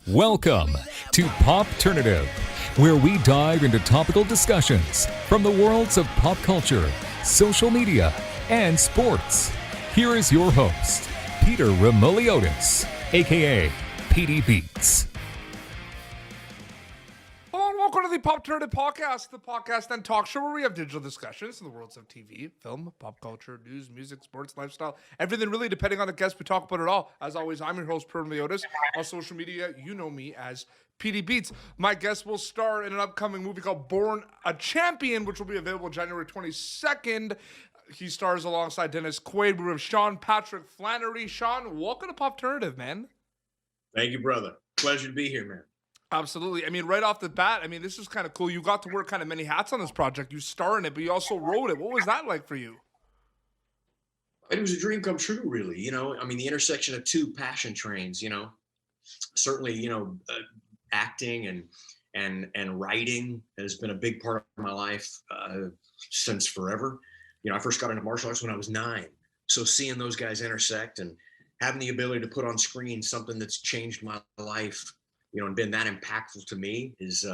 Welcome to Popternative, where we dive into topical discussions from the worlds of pop culture, social media, and sports. Here is your host, Peter Remoliotis, aka PD Beats. Hello and welcome to the Popternative podcast, the podcast and talk show where we have digital discussions in the worlds of TV, film, pop culture, news, music, sports, lifestyle, everything really depending on the guest. We talk about it all. As always, I'm your host, Peter Remoliotis. On social media, you know me as PD Beats. My guest will star in an upcoming movie called Born a Champion, which will be available January 22nd. He stars alongside Dennis Quaid. We have Patrick Flanery. Sean, welcome to Popternative, man. Thank you, brother. Pleasure to be here, man. Absolutely. I mean, right off the bat, this is kind of cool. You got to wear kind of many hats on this project. You star in it, but you also wrote it. What was that like for you? It was a dream come true, really. The intersection of two passion trains, certainly, acting and writing has been a big part of my life since forever. I first got into martial arts when I was 9. So seeing those guys intersect and having the ability to put on screen something that's changed my life, and been that impactful to me is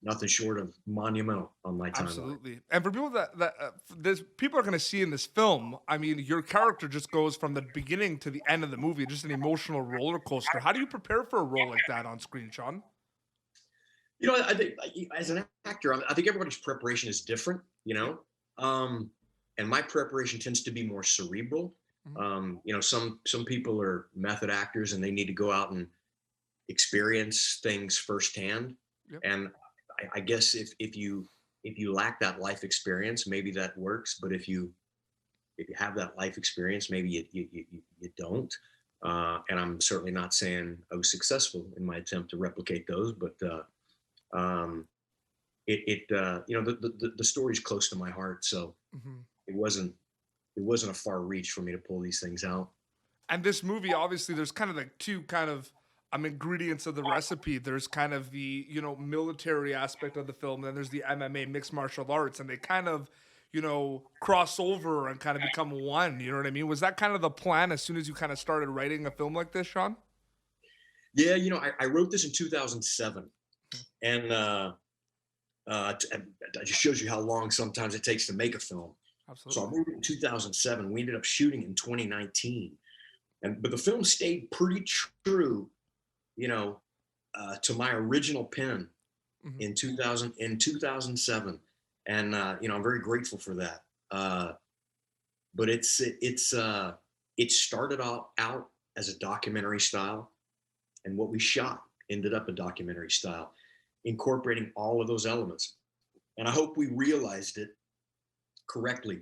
nothing short of monumental on my timeline. Absolutely. And for people there's people are going to see in this film, your character just goes from the beginning to the end of the movie, just an emotional roller coaster. How do you prepare for a role like that on screen, Sean? I think as an actor, I think everybody's preparation is different, and my preparation tends to be more cerebral. Some people are method actors and they need to go out and experience things firsthand. Yep. And I guess if you lack that life experience, maybe that works. But if you have that life experience, maybe you don't. And I'm certainly not saying I was successful in my attempt to replicate those, but the story's close to my heart, so it wasn't a far reach for me to pull these things out. And this movie, obviously, there's kind of like two kind of ingredients of the recipe. There's kind of the, military aspect of the film, and then there's the MMA, mixed martial arts, and they kind of, cross over and kind of become one, you know what I mean? Was that kind of the plan as soon as you kind of started writing a film like this, Sean? Yeah, I wrote this in 2007, and it just shows you how long sometimes it takes to make a film. Absolutely. So I moved in 2007. We ended up shooting in 2019, but the film stayed pretty true, to my original pen in 2007, and I'm very grateful for that. But it started out as a documentary style, and what we shot ended up a documentary style, incorporating all of those elements. And I hope we realized it correctly.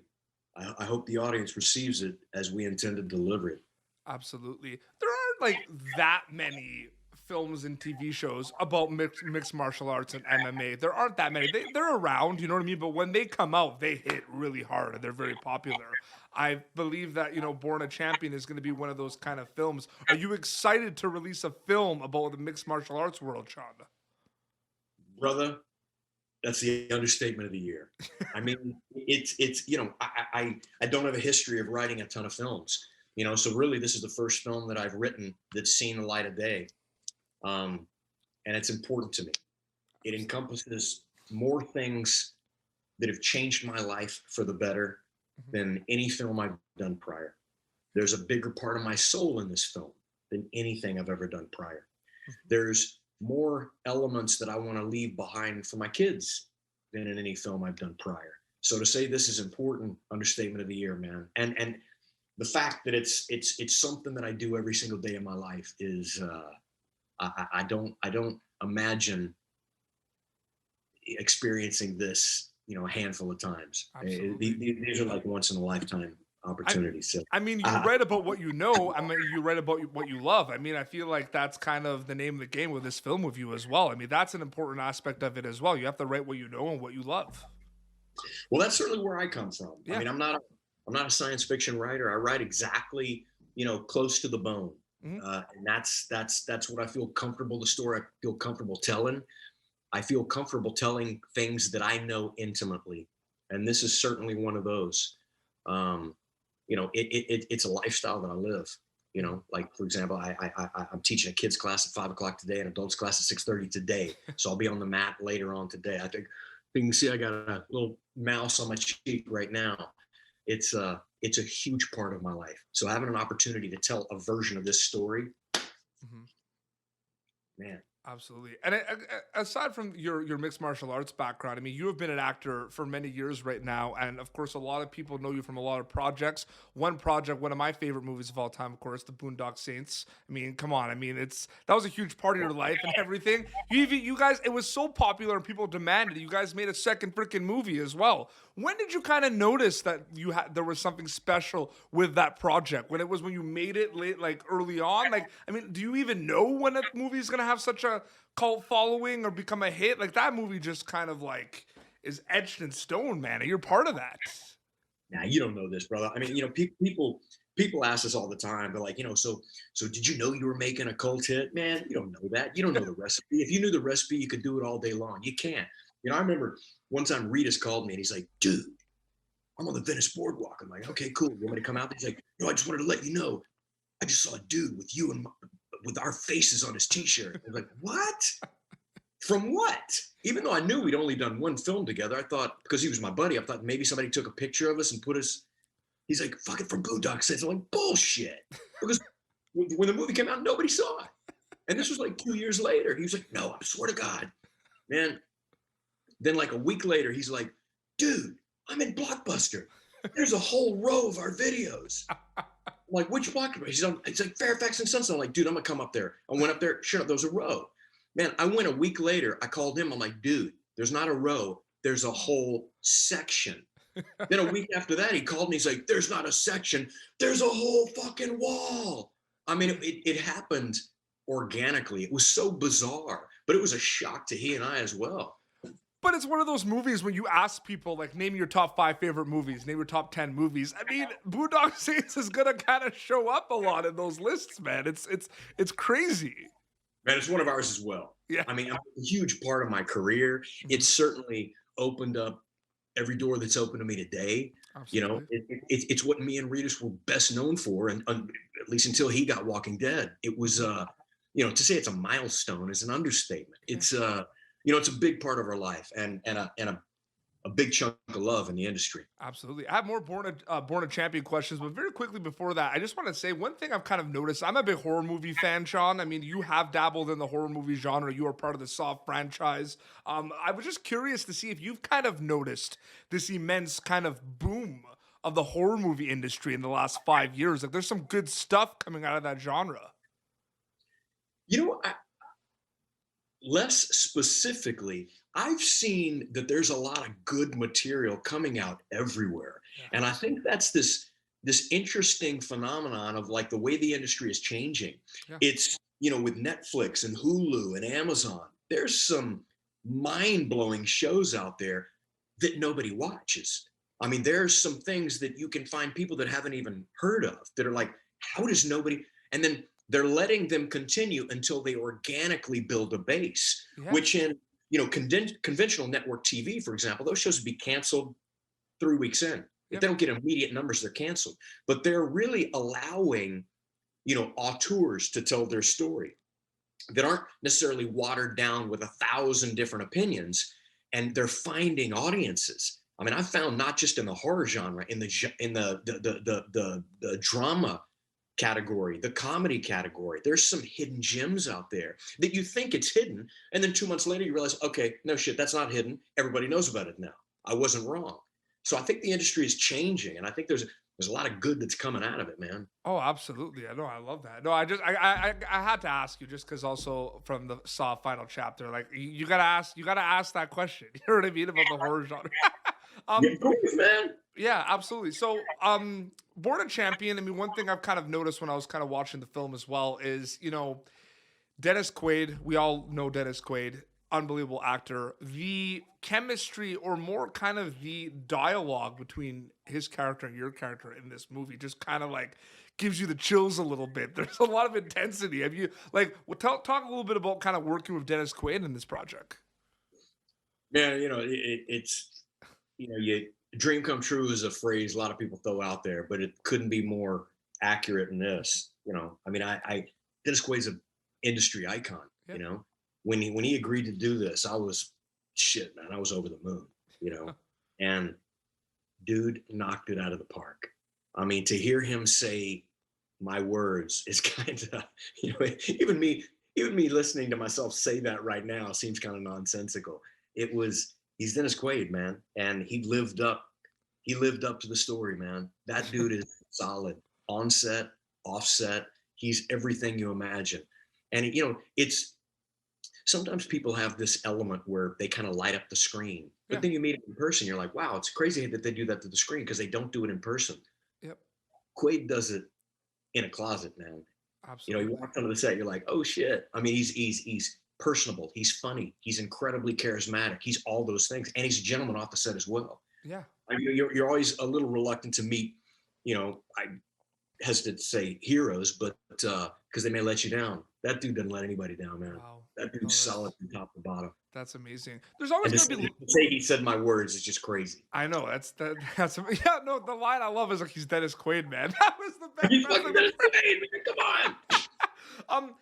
I hope the audience receives it as we intend to deliver it. Absolutely. There aren't like that many films and TV shows about mixed martial arts and MMA. There aren't that many. They're around, you know what I mean? But when they come out, they hit really hard and they're very popular. I believe that, Born a Champion is going to be one of those kind of films. Are you excited to release a film about the mixed martial arts world, Sean? Brother, that's the understatement of the year. It's I don't have a history of writing a ton of films, so really this is the first film that I've written that's seen the light of day. And it's important to me. It encompasses more things that have changed my life for the better than any film I've done prior. There's a bigger part of my soul in this film than anything I've ever done prior. There's more elements that I want to leave behind for my kids than in any film I've done prior. So to say this is important, understatement of the year, man. And the fact that it's something that I do every single day of my life is I don't imagine experiencing this, a handful of times. These are like once in a lifetime opportunities. You write about what you know. You write about what you love. I feel like that's kind of the name of the game with this film with you as well. That's an important aspect of it as well. You have to write what you know and what you love. Well, that's certainly where I come from. Yeah. I'm not a science fiction writer. I write exactly, close to the bone. And that's what I feel comfortable. The story I feel comfortable telling. I feel comfortable telling things that I know intimately, and this is certainly one of those. It's a lifestyle that I live. You know, like for example, I'm teaching a kids class at 5 o'clock today, and adults class at 6:30 today. So I'll be on the mat later on today. I think you can see I got a little mouse on my cheek right now. It's a huge part of my life. So having an opportunity to tell a version of this story, man. Absolutely. And aside from your mixed martial arts background, I mean, you have been an actor for many years right now. And of course, a lot of people know you from a lot of projects. One project, one of my favorite movies of all time, of course, the Boondock Saints. I mean, come on. I mean, that was a huge part of your life and everything. You guys, it was so popular and people demanded it. You guys made a second freaking movie as well. When did you kind of notice that there was something special with that project? When you made it late, like early on? Like, I mean, do you even know when a movie is going to have such a cult following or become a hit? Like, that movie just kind of like is etched in stone, man. And you're part of that. Now, you don't know this, brother. I mean, people ask us all the time. They're like, so did you know you were making a cult hit? Man, you don't know that. You don't know the recipe. If you knew the recipe, you could do it all day long. You can't. I remember one time Regis called me and he's like, dude, I'm on the Venice Boardwalk. I'm like, okay, cool. You want me to come out? He's like, no, I just wanted to let you know, I just saw a dude with you and with our faces on his t-shirt. I was like, what? From what? Even though I knew we'd only done one film together, I thought, because he was my buddy, I thought maybe somebody took a picture of us and put us, he's like, fuck it, from Boondock Saints. I'm like, bullshit. Because when the movie came out, nobody saw it. And this was like 2 years later. He was like, no, I swear to God, man. Then like a week later, he's like, dude, I'm in Blockbuster. There's a whole row of our videos. I'm like, which Blockbuster? He's like, Fairfax and Sunset. I'm like, dude, I'm gonna come up there. I went up there, sure, there was a row. Man, I went a week later, I called him. I'm like, dude, there's not a row, there's a whole section. Then a week after that, he called me, he's like, there's not a section, there's a whole fucking wall. I mean, it happened organically. It was so bizarre, but it was a shock to he and I as well. But it's one of those movies when you ask people, like, name your top 5 favorite movies, name your top 10 movies. I mean, Boondock Saints is gonna kind of show up a lot in those lists, man. It's crazy. Man, it's one of ours as well. Yeah. I mean, a huge part of my career. It's certainly opened up every door that's open to me today. Absolutely. It's what me and Regis were best known for, and at least until he got Walking Dead. It was, to say it's a milestone is an understatement. It's it's a big part of our life and a big chunk of love in the industry. Absolutely. I have more Born a Champion questions, but very quickly before that, I just want to say one thing I've kind of noticed. I'm a big horror movie fan, Sean. I mean, you have dabbled in the horror movie genre. You are part of the Saw franchise. I was just curious to see if you've kind of noticed this immense kind of boom of the horror movie industry in the last 5 years. Like, there's some good stuff coming out of that genre. Less specifically, I've seen that there's a lot of good material coming out everywhere. Yeah. And I think that's this interesting phenomenon of like the way the industry is changing. Yeah. It's, with Netflix and Hulu and Amazon, there's some mind-blowing shows out there that nobody watches. I mean, there's some things that you can find people that haven't even heard of that are like, how does nobody, and then they're letting them continue until they organically build a base, which in, conventional network TV, for example, those shows would be canceled 3 weeks in. If they don't get immediate numbers, they're canceled. But they're really allowing, auteurs to tell their story that aren't necessarily watered down with 1,000 different opinions, and they're finding audiences. I mean, I've found not just in the horror genre, in the drama category, the comedy category, there's some hidden gems out there that you think it's hidden, and then 2 months later you realize, okay, no shit, that's not hidden. Everybody knows about it now. I wasn't wrong. So I think the industry is changing, and I think there's a lot of good that's coming out of it, man. Oh, absolutely. I know. I love that. No, I had to ask you just because also from the Saw final chapter, like you gotta ask that question. You know what I mean about the horror genre. Man. Yeah, absolutely. So, Born a Champion, I mean, one thing I've kind of noticed when I was kind of watching the film as well is, Dennis Quaid, we all know Dennis Quaid, unbelievable actor. The chemistry, or more kind of the dialogue between his character and your character in this movie just kind of like gives you the chills a little bit. There's a lot of intensity. Have you, talk a little bit about kind of working with Dennis Quaid in this project? Yeah, dream come true is a phrase a lot of people throw out there, but it couldn't be more accurate in this. You know, I mean, Dennis Quaid's an industry icon. Yeah. You know, when he agreed to do this, I was shit, man. I was over the moon. You know, and dude knocked it out of the park. I mean, to hear him say my words is kind of, you know, even me listening to myself say that right now seems kind of nonsensical. He's Dennis Quaid, man, and he lived up to the story, man. That dude is solid on set, off set. He's everything you imagine. And you know, it's sometimes people have this element where they kind of light up the screen, but then you meet him in person, you're like, wow, it's crazy that they do that to the screen because they don't do it in person. Yep. Quaid does it in a closet, man. Absolutely. You know, you walk onto the set, you're like, oh shit. I mean, he's personable, he's funny, he's incredibly charismatic, he's all those things, and he's a gentleman off the set as well. Yeah. I mean, you're always a little reluctant to meet, you know, I hesitate to say heroes, but because they may let you down. That dude doesn't let anybody down, man. Wow. That dude's solid from top to bottom. That's amazing. There's always And going to be. to say he said my words is just crazy. I know that's yeah. No, the line I love is like he's Dennis Quaid, man. That was the best. He's fucking Dennis Quaid, man. Come on.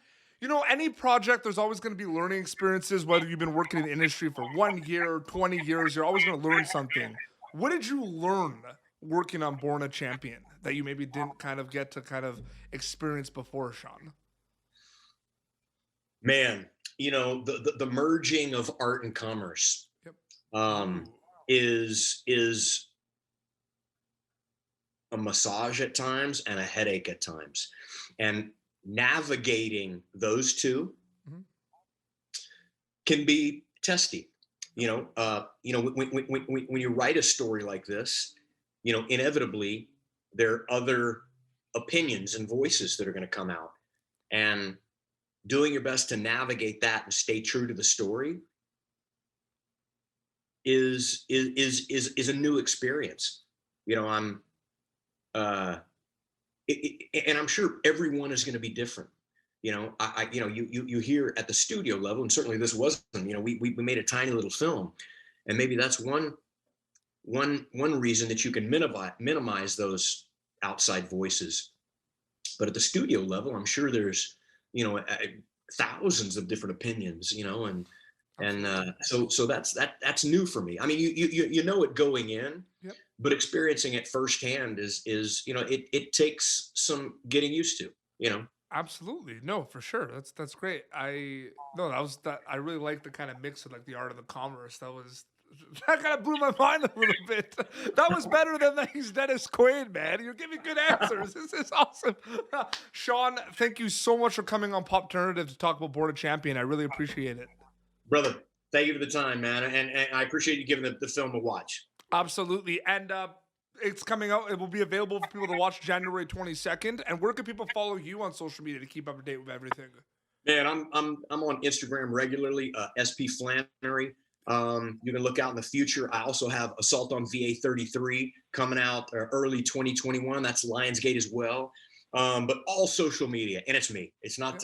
You know, any project, there's always going to be learning experiences. Whether you've been working in the industry for 1 year, 20 years, you're always going to learn something. What did you learn working on Born a Champion that you maybe didn't kind of get to kind of experience before, Sean? Man, you know, the merging of art and commerce is a massage at times and a headache at times. And navigating those two can be testy. You know, when you write a story like this, you know, inevitably there are other opinions and voices that are going to come out, and doing your best to navigate that and stay true to the story is a new experience. You know, and I'm sure everyone is going to be different. You know, you hear at the studio level, and certainly this wasn't, you know, we made a tiny little film, and maybe that's one reason that you can minimize those outside voices. But at the studio level, I'm sure there's, you know, thousands of different opinions, you know, and so that's new for me. I mean, you know it going in, but experiencing it firsthand is you know, it takes some getting used to, you know. Absolutely. No, for sure. That's great. I really like the kind of mix of like the art of the commerce. That kind of blew my mind a little bit. That was better than he's Dennis Quaid, man. You're giving good answers. This is awesome. Sean, thank you so much for coming on Popternative to talk about Born a Champion. I really appreciate it. Brother, thank you for the time, man. And I appreciate you giving the film a watch. Absolutely. And it's coming out. It will be available for people to watch January 22nd. And where can people follow you on social media to keep up to date with everything? Man, I'm on Instagram regularly, SP Flanery. You can look out in the future. I also have Assault on VA 33 coming out early 2021. That's Lionsgate as well. But all social media, and it's me. It's not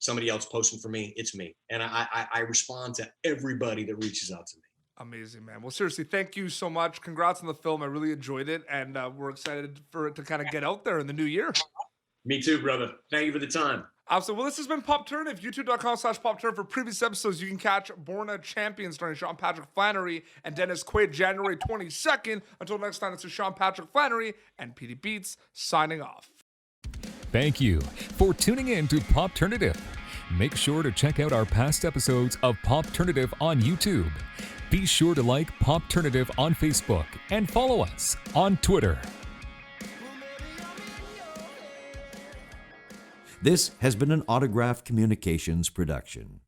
somebody else posting for me. It's me. And I respond to everybody that reaches out to me. Amazing, man. Well, seriously, thank you so much. Congrats on the film. I really enjoyed it, and we're excited for it to kind of get out there in the new year. Me too, brother. Thank you for the time. Awesome. Well, this has been Popternative, youtube.com/Popternative. For previous episodes, you can catch Born a Champion starring Sean Patrick Flanery and Dennis Quaid January 22nd. Until next time, this is Sean Patrick Flanery and PD Beats signing off. Thank you for tuning in to Popternative. Make sure to check out our past episodes of Popternative on YouTube. Be sure to like Popternative on Facebook and follow us on Twitter. This has been an Autograph Communications production.